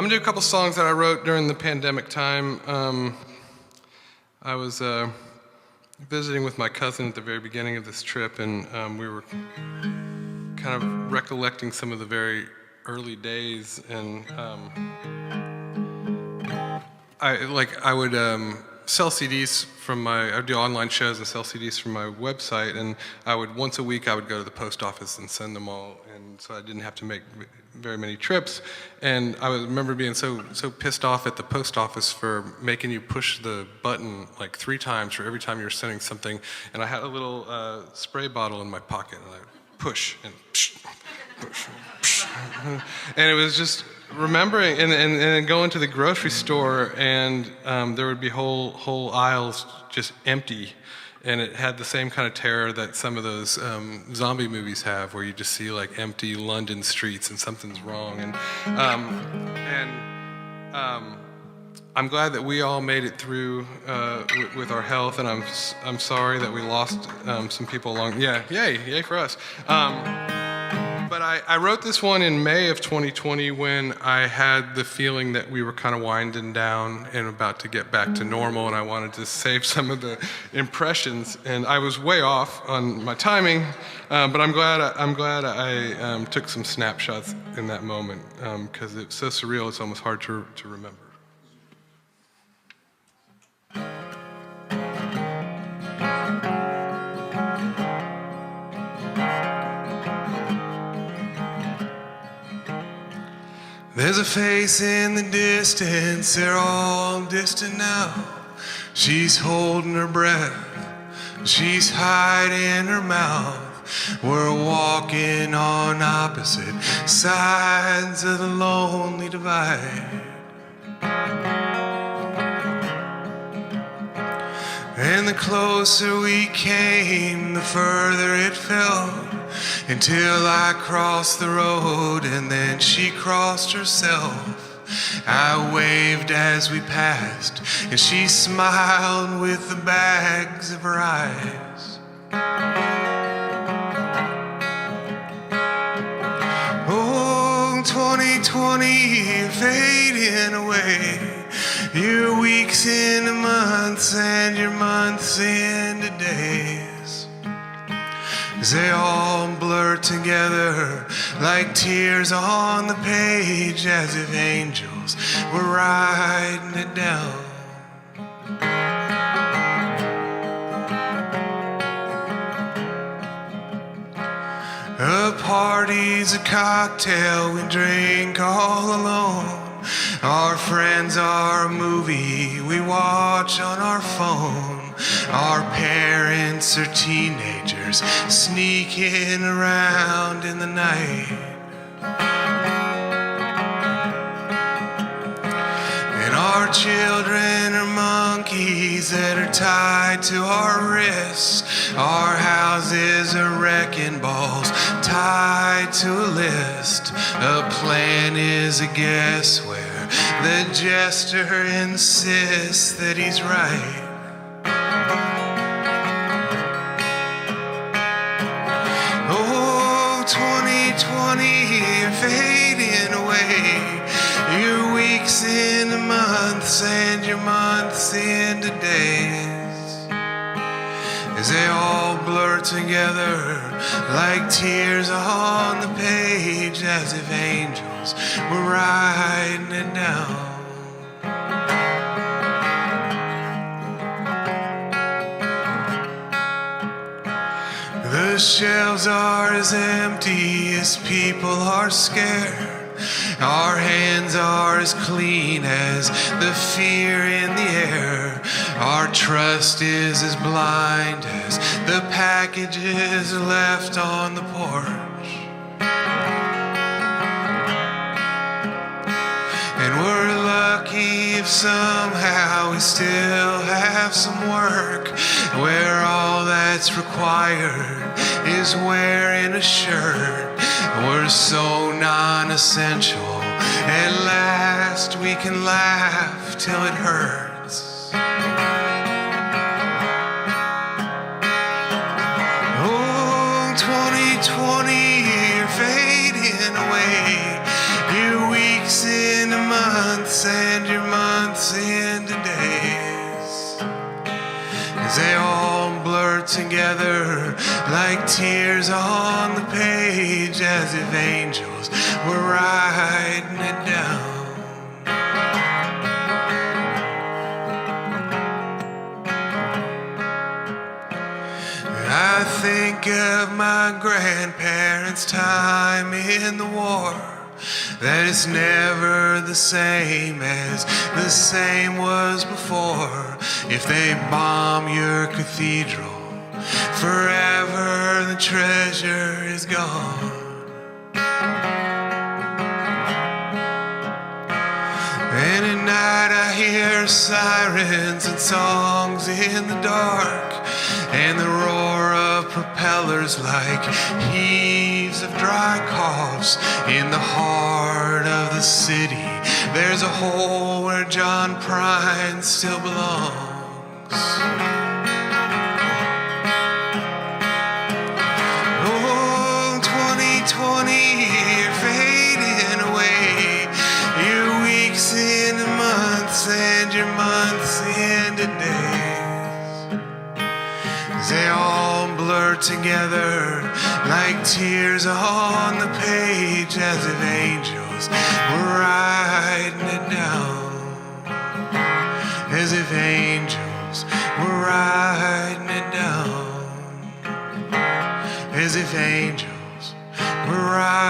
gonna do a couple songs that I wrote during the pandemic time. I was visiting with my cousin at the very beginning of this trip, and we were kind of recollecting some of the very early days, and I would sell CDs from I would do online shows and sell CDs from my website, and once a week I would go to the post office and send them all, and so I didn't have to make very many trips. And I remember being so pissed off at the post office for making you push the button like 3 times for every time you were sending something, and I had a little spray bottle in my pocket, and I would push and psh, push, psh. And it was just remembering, and then going to the grocery store, and there would be whole aisles just empty, and it had the same kind of terror that some of those zombie movies have, where you just see like empty London streets and something's wrong. And I'm glad that we all made it through with our health, and I'm sorry that we lost some people along. Yeah, yay for us. But I wrote this one in May of 2020 when I had the feeling that we were kind of winding down and about to get back to normal, and I wanted to save some of the impressions. And I was way off on my timing, but I'm glad I took some snapshots in that moment, because it's so surreal, it's almost hard to remember. There's a face in the distance, they're all distant now. She's holding her breath, she's hiding her mouth. We're walking on opposite sides of the lonely divide. And the closer we came, the further it felt, until I crossed the road and then she crossed herself. I waved as we passed, and she smiled with the bags of her eyes. Oh, 2020 fading away, your weeks into months and your months into days. They all blur together like tears on the page, as if angels were writing it down. A party's a cocktail we drink all alone. Our friends are a movie we watch on our phone. Our parents are teenagers sneaking around in the night. And our children are monkeys that are tied to our wrists. Our houses are wrecking balls tied to a list. A plan is a guess where the jester insists that he's right. Oh, 2020, you're fading away. Your weeks into months and your months into days, as they all blur together like tears on the page, as if angels were writing it down. The shelves are as empty as people are scared. Our hands are as clean as the fear in the air. Our trust is as blind as the packages left on the porch. And we're lucky if somehow we still have some work, where all that's required is wearing a shirt. We're so non-essential, at last we can laugh till it hurts. Oh, 2020, you're fading away. Your weeks into months months and your months into days, as they all blur together like tears on the page, as if angels were writing it down. I think of my grandparents' time in the war, that it's never the same as the same was before. If they bomb your cathedral, forever the treasure is gone. And at night I hear sirens and songs in the dark, and the roar of propellers like heaves of dry coughs. In the heart of the city, there's a hole where John Prine still belongs. Oh, 2020, you're fading away. Your weeks into months and your months into days. They all blur together like tears on the page, as if angels were writing it down. As if angels were writing it down. As if angels were writing